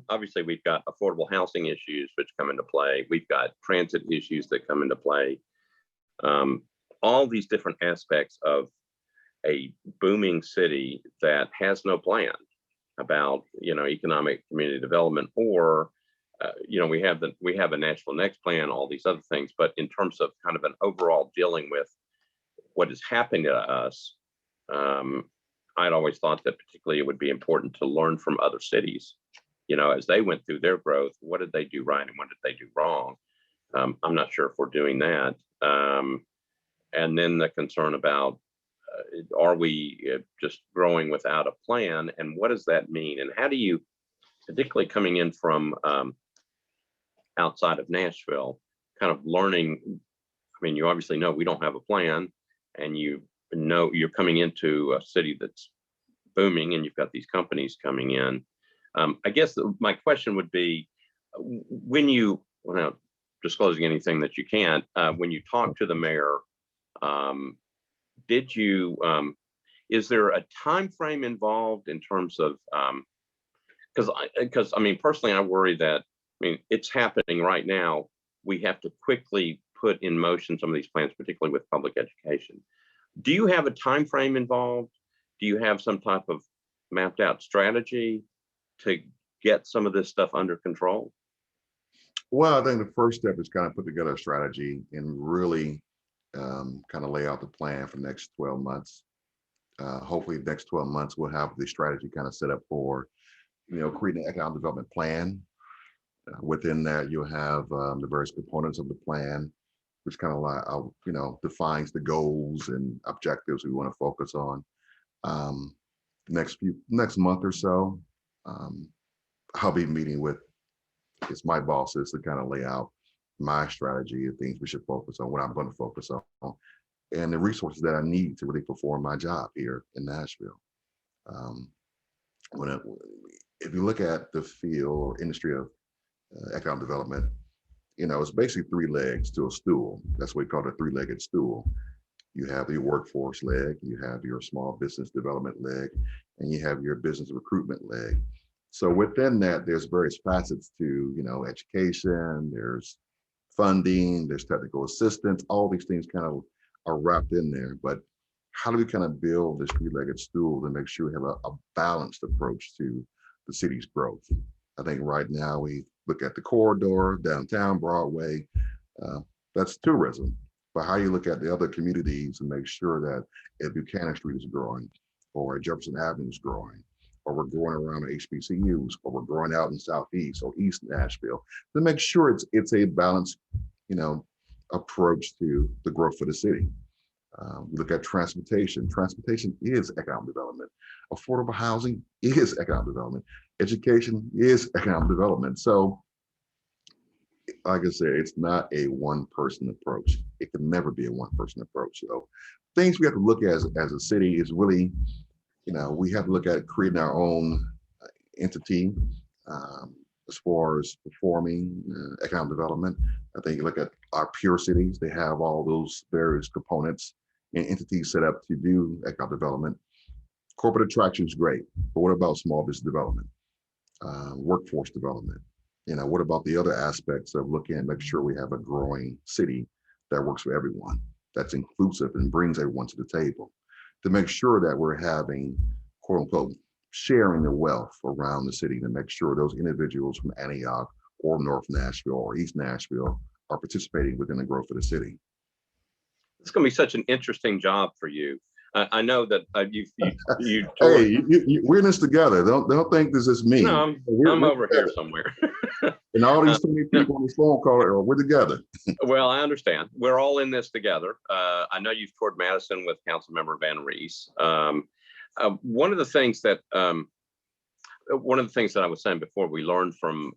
obviously we've got affordable housing issues which come into play. We've got transit issues that come into play. All these different aspects of a booming city that has no plan about, economic community development, or, we have a National Next plan, all these other things. But in terms of kind of an overall dealing with what is happening to us, I'd always thought that particularly it would be important to learn from other cities, as they went through their growth. What did they do right and what did they do wrong? I'm not sure if we're doing that. And then the concern about, are we just growing without a plan? And what does that mean? And how do you, particularly coming in from outside of Nashville, kind of learning? I mean, you obviously know we don't have a plan, and you're coming into a city that's booming and you've got these companies coming in. I guess my question would be, without disclosing anything that you can't, when you talk to the mayor, is there a time frame involved in terms of, because I mean, personally, I worry that, it's happening right now. We have to quickly put in motion some of these plans, particularly with public education. Do you have a time frame involved? Do you have some type of mapped out strategy to get some of this stuff under control? Well, I think the first step is kind of put together a strategy and really kind of lay out the plan for the next 12 months. Hopefully the next 12 months, we'll have the strategy kind of set up for, creating an economic development plan. Within that, you'll have the various components of the plan, which kind of defines the goals and objectives we want to focus on. Next month or so, I'll be meeting with my bosses to kind of lay out my strategy of things we should focus on, what I'm going to focus on, and the resources that I need to really perform my job here in Nashville. Um, when it, if you look at the field or industry of economic development, it's basically three legs to a stool. That's what we call it, a three-legged stool. You have your workforce leg, you have your small business development leg, and you have your business recruitment leg. So within that, there's various facets to, education, there's funding, there's technical assistance, all these things kind of are wrapped in there. But how do we kind of build this three-legged stool to make sure we have a balanced approach to the city's growth? I think right now we look at the corridor, downtown Broadway, that's tourism. But how you look at the other communities and make sure that if Buchanan Street is growing, or Jefferson Avenue is growing, or we're growing around the HBCUs, or we're growing out in Southeast or East Nashville, to make sure it's a balanced, approach to the growth of the city. We look at transportation. Transportation is economic development. Affordable housing is economic development. Education is economic development. So, like I said, it's not a one-person approach. It can never be a one-person approach. So, things we have to look at as a city is really, we have to look at creating our own entity as far as performing economic development. I think you look at our pure cities, they have all those various components and entities set up to do economic development. Corporate attraction is great, but what about small business development, workforce development? What about the other aspects of looking at making sure we have a growing city that works for everyone, that's inclusive and brings everyone to the table, to make sure that we're having, quote unquote, sharing the wealth around the city, to make sure those individuals from Antioch or North Nashville or East Nashville are participating within the growth of the city. It's going to be such an interesting job for you. I know that you hey, we're in this together. Don't think this is me. No, I'm over here somewhere. And all these 20 people on this phone call, we're together. Well, I understand. We're all in this together. I know you've toured Madison with Councilmember Van Rees. One of the things that I was saying before, we learned from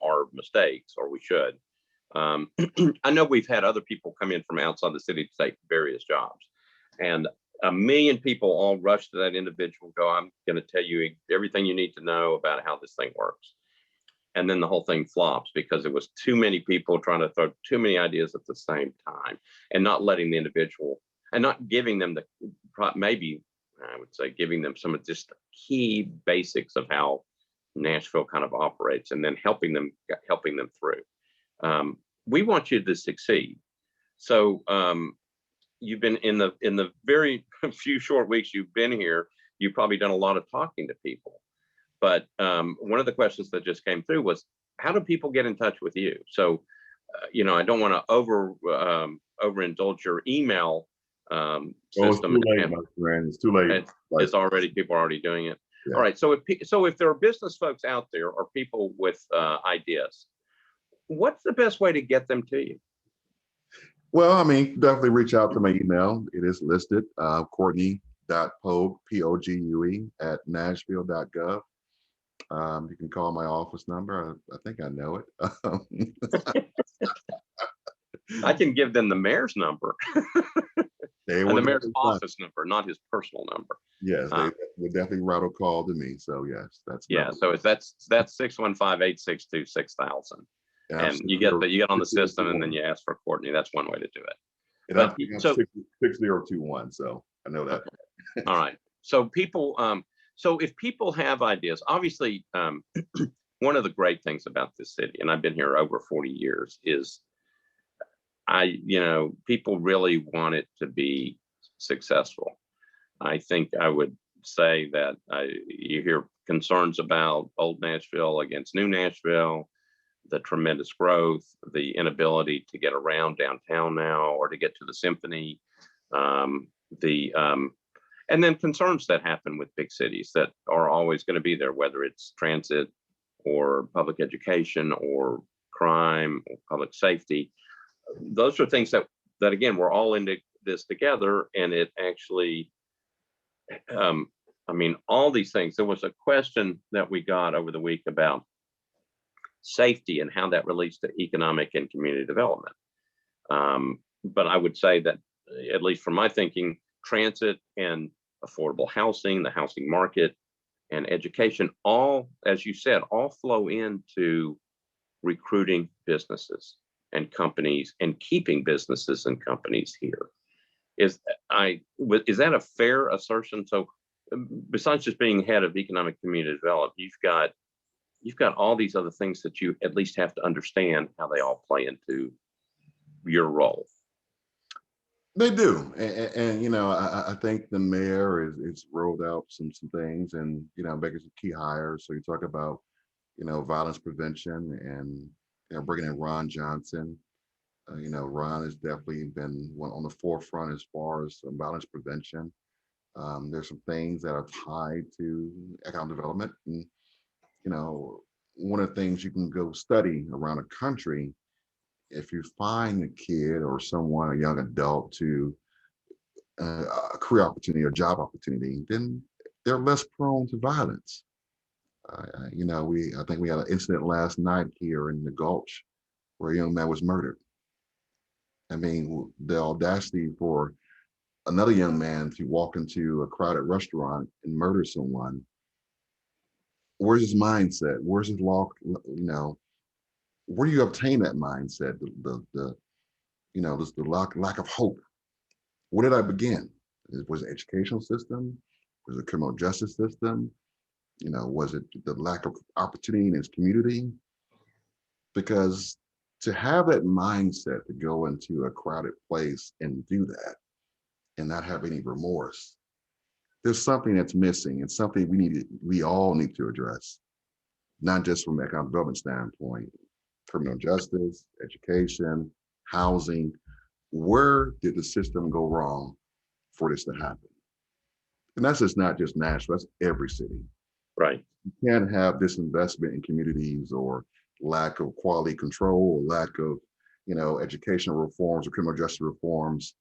our mistakes, or we should. I know we've had other people come in from outside the city to take various jobs, and a million people all rush to that individual, go, I'm going to tell you everything you need to know about how this thing works. And then the whole thing flops because it was too many people trying to throw too many ideas at the same time, and not letting the individual, and not giving them maybe I would say giving them some of just the key basics of how Nashville kind of operates, and then helping them through. We want you to succeed. So you've been in the very few short weeks you've been here, you've probably done a lot of talking to people. But one of the questions that just came through was, how do people get in touch with you? So, I don't want to overindulge your email system. It's too late, my friend. It's too late. People are already doing it. Yeah. All right. So if there are business folks out there, or people with ideas, what's the best way to get them to you? Well, definitely reach out to my email. It is listed, Courtney.Pogue, Pogue, at Nashville.gov. You can call my office number. I think I know it. I can give them the mayor's number. And the mayor's office number, not his personal number. Yes, they would definitely route a call to me. So yes, that's so that's 615-862-6000. And you get on the system, and then you ask for Courtney. That's one way to do it. But, 6021. So I know that. Okay. All right. So people, so if people have ideas, obviously, one of the great things about this city, and I've been here over 40 years, is people really want it to be successful. I think I would say that you hear concerns about old Nashville against new Nashville, the tremendous growth, the inability to get around downtown now, or to get to the symphony, and then concerns that happen with big cities that are always going to be there, whether it's transit or public education or crime or public safety. Those are things that again, we're all into this together, and it actually, all these things. There was a question that we got over the week about safety and how that relates to economic and community development. But I would say that, at least from my thinking, transit and affordable housing, the housing market, and education, all, as you said, all flow into recruiting businesses and companies and keeping businesses and companies here. Is that a fair assertion? So besides just being head of economic community development, you've got all these other things that you at least have to understand how they all play into your role. They do, and you know, I think the mayor is rolled out some things, and you know, making some key hires. So you talk about, you know, violence prevention, and you know, bringing in Ron Johnson. You know, Ron has definitely been one on the forefront as far as violence prevention. There's some things that are tied to economic development, and you know, one of the things you can go study around the country, if you find a kid or someone, a young adult, to a career opportunity or job opportunity, then they're less prone to violence. You know, I think we had an incident last night here in the Gulch where a young man was murdered. I mean, the audacity for another young man to walk into a crowded restaurant and murder someone. Where's his mindset? Where's his law? You know, where do you obtain that mindset? The you know, the lack of hope. Where did I begin? Was it the educational system? Was it the criminal justice system? You know, was it the lack of opportunity in his community? Because to have that mindset to go into a crowded place and do that and not have any remorse, there's something that's missing, and something we all need to address, not just from an economic development standpoint, criminal justice, education, housing. Where did the system go wrong for this to happen? And that's just not just Nashville, that's every city. Right. You can't have disinvestment in communities, or lack of quality control, or lack of, you know, educational reforms or criminal justice reforms,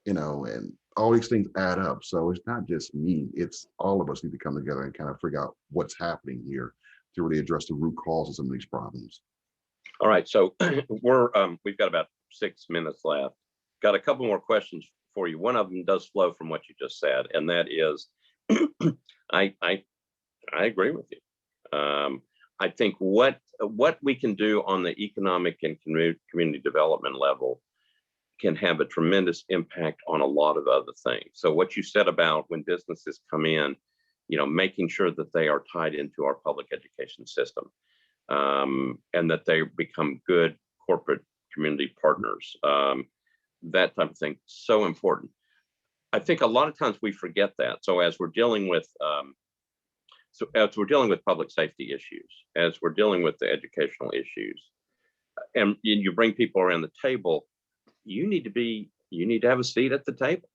you know, and all these things add up. So it's not just me, it's all of us need to come together and kind of figure out what's happening here to really address the root cause of some of these problems. All right, so we've got about 6 minutes left. Got a couple more questions for you. One of them does flow from what you just said, and that is, I agree with you. I think what we can do on the economic and community development level can have a tremendous impact on a lot of other things. So what you said about when businesses come in, you know, making sure that they are tied into our public education system, and that they become good corporate community partners, that type of thing, so important. I think a lot of times we forget that. So as we're dealing with public safety issues, as we're dealing with the educational issues, and you bring people around the table, you need to have a seat at the table.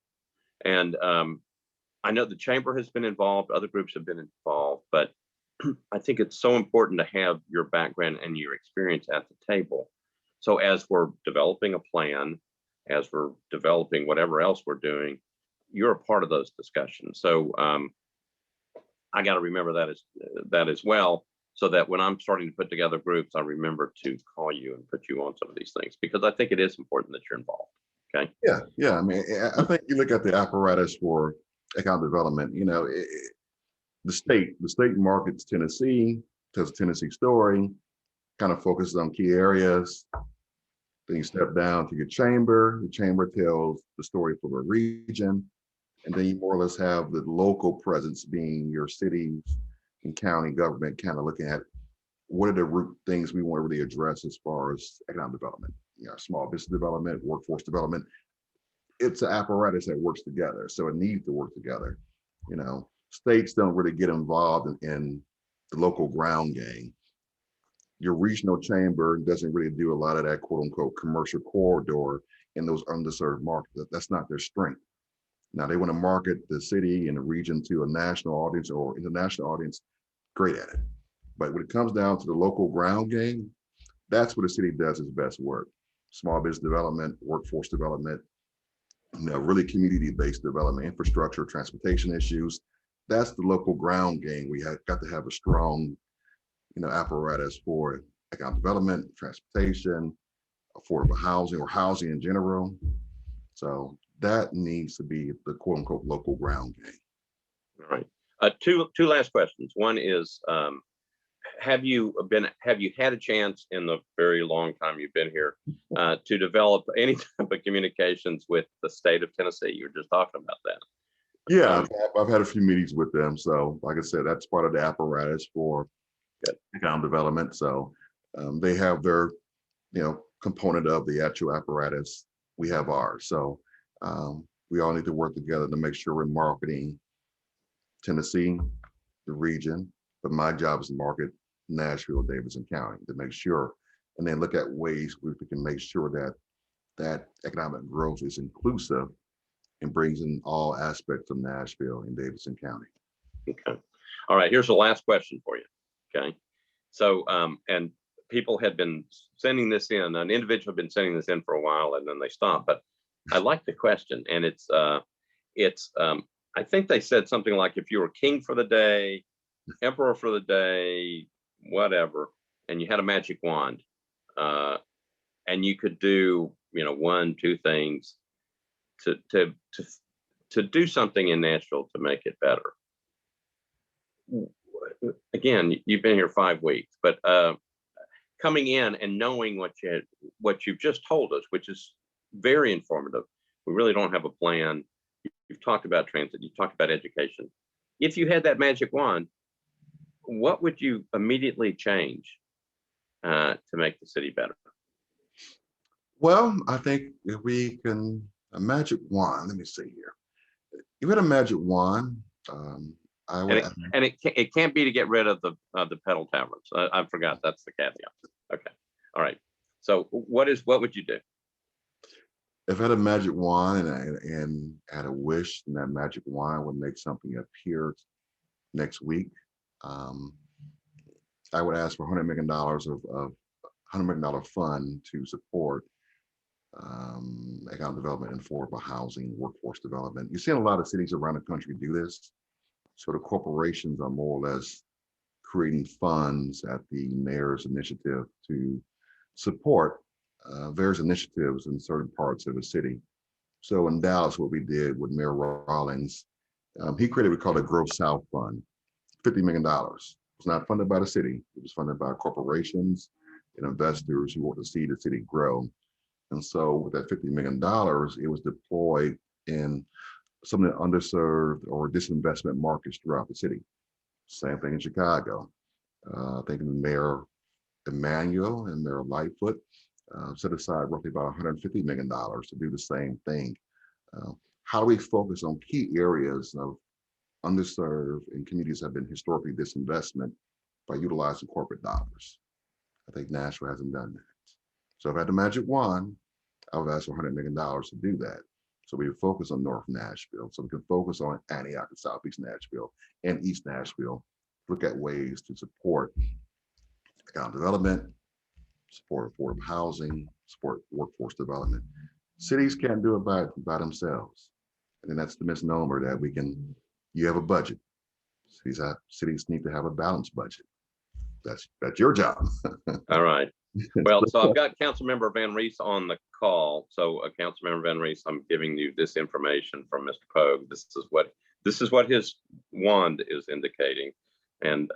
And I know the chamber has been involved, other groups have been involved, but I think it's so important to have your background and your experience at the table. So as we're developing a plan, as we're developing whatever else we're doing, you're a part of those discussions. So I got to remember that as well, so that when I'm starting to put together groups, I remember to call you and put you on some of these things, because I think it is important that you're involved. Okay. Yeah. I mean, I think you look at the apparatus for economic development. You know, the state markets Tennessee, tells a Tennessee story, kind of focuses on key areas. Then you step down to your chamber. The chamber tells the story for the region. And then you more or less have the local presence being your cities and county government, kind of looking at what are the root things we want to really address as far as economic development, you know, small business development, workforce development. It's an apparatus that works together. So it needs to work together. You know, states don't really get involved in the local ground game. Your regional chamber doesn't really do a lot of that quote unquote commercial corridor in those underserved markets. That's not their strength. Now they want to market the city and the region to a national audience or international audience, great at it. But when it comes down to the local ground game, that's what the city does its best work. Small business development, workforce development, you know, really community-based development, infrastructure, transportation issues. That's the local ground game. We have got to have a strong, you know, apparatus for economic development, transportation, affordable housing, or housing in general. So that needs to be the quote unquote local ground game. All right. Two last questions. One is, have you had a chance in the very long time you've been here to develop any type of communications with the state of Tennessee? You were just talking about that. Yeah, I've had a few meetings with them. So like I said, that's part of the apparatus for economic development. So they have their, component of the actual apparatus. We have ours. So we all need to work together to make sure we're marketing Tennessee, the region, but my job is to market Nashville, Davidson County to make sure, and then look at ways we can make sure that economic growth is inclusive and brings in all aspects of Nashville and Davidson County. Okay. All right. Here's the last question for you. Okay. So, and people had been sending this in, an individual had been sending this in for a while and then they stopped, but I like the question. And it's I think they said something like, if you were king for the day, emperor for the day, whatever, and you had a magic wand, and you could do, one, two things to do something in Nashville to make it better. Again, you've been here 5 weeks, but coming in and knowing what you've just told us, which is very informative. We really don't have a plan. You've talked about transit. You've talked about education. If you had that magic wand, what would you immediately change to make the city better? Well, I think if we can, a magic wand, let me see here. If you had a magic wand, I would. And it can't be to get rid of the pedal taverns. I forgot, that's the caveat. Okay. All right. So what would you do? If I had a magic wand and had a wish, and that magic wand would make something appear next week, I would ask for $100 million of $100 million fund to support economic development and affordable housing, workforce development. You're seeing a lot of cities around the country do this. So the corporations are more or less creating funds at the mayor's initiative to support various initiatives in certain parts of the city. So in Dallas, what we did with Mayor Rawlings, he created what we call a Growth South Fund, $50 million. It was not funded by the city. It was funded by corporations and investors who want to see the city grow. And so with that $50 million, it was deployed in some of the underserved or disinvestment markets throughout the city. Same thing in Chicago. I think Mayor Emanuel and Mayor Lightfoot set aside roughly about $150 million to do the same thing. How do we focus on key areas of underserved and communities that have been historically disinvestment by utilizing corporate dollars? I think Nashville hasn't done that. So if I had the magic wand, I would ask for $100 million to do that. So we would focus on North Nashville. So we can focus on Antioch and Southeast Nashville and East Nashville, look at ways to support economic development, support affordable housing, support workforce development. Cities can't do it by themselves. And then that's the misnomer that you have a budget. Cities need to have a balanced budget. That's your job. All right. Well, so I've got Councilmember Van Rees on the call. So Councilmember Van Rees, I'm giving you this information from Mr. Pogue. This is what his wand is indicating. And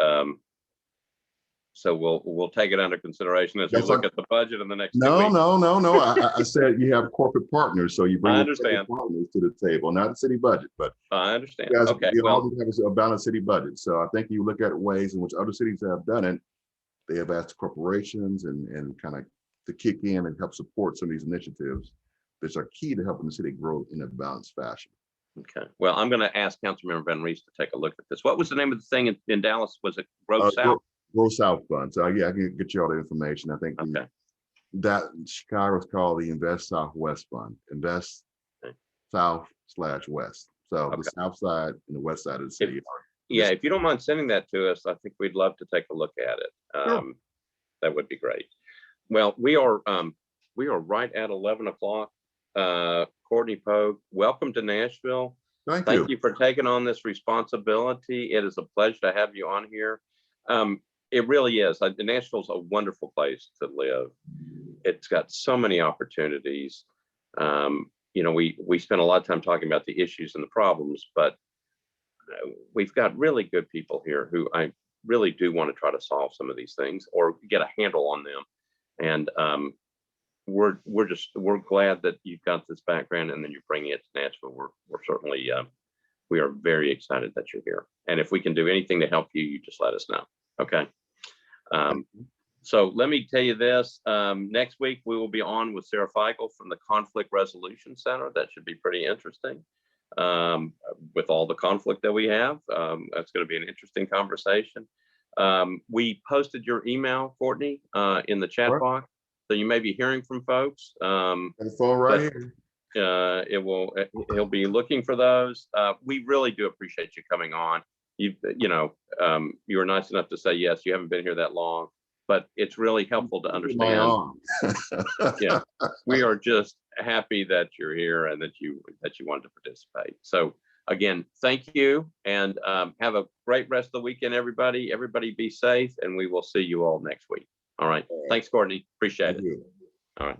so we'll take it under consideration as we look at the budget in the next 2 weeks. No. I said you have corporate partners, so you bring corporate partners to the table, not the city budget. But I understand. Okay, we all have a balanced city budget. So I think you look at ways in which other cities have done it. They have asked corporations and kind of to kick in and help support some of these initiatives that are key to helping the city grow in a balanced fashion. Okay. Well, I'm going to ask Councilmember Van Rees to take a look at this. What was the name of the thing in Dallas? Was it Growth South? Growth South Fund. So yeah, I can get you all the information. I think that Chicago's called the Invest Southwest Fund. Invest South/West. So the South side and the West side of the city. Yeah, if you don't mind sending that to us, I think we'd love to take a look at it. Sure. That would be great. Well, we are right at 11 o'clock. Courtney Pogue, welcome to Nashville. Thank you for taking on this responsibility. It is a pleasure to have you on here. It really is. Nashville's a wonderful place to live. It's got so many opportunities. You know, we spend a lot of time talking about the issues and the problems, but we've got really good people here who I really do want to try to solve some of these things or get a handle on them. And we're glad that you've got this background and then you're bringing it to Nashville. We're certainly we are very excited that you're here. And if we can do anything to help you, you just let us know. Okay. So let me tell you this, next week we will be on with Sarah Feigl from the Conflict Resolution Center. That should be pretty interesting. With all the conflict that we have, that's going to be an interesting conversation. We posted your email, Courtney, in the chat box, so you may be hearing from folks. And phone right here. He'll be looking for those. We really do appreciate you coming on. You were nice enough to say yes. You haven't been here that long, but it's really helpful to understand. Yeah, we are just happy that you're here and that you wanted to participate. So again, thank you, and have a great rest of the weekend, everybody. Everybody be safe, and we will see you all next week. All right. Thanks, Courtney. Appreciate it. All right.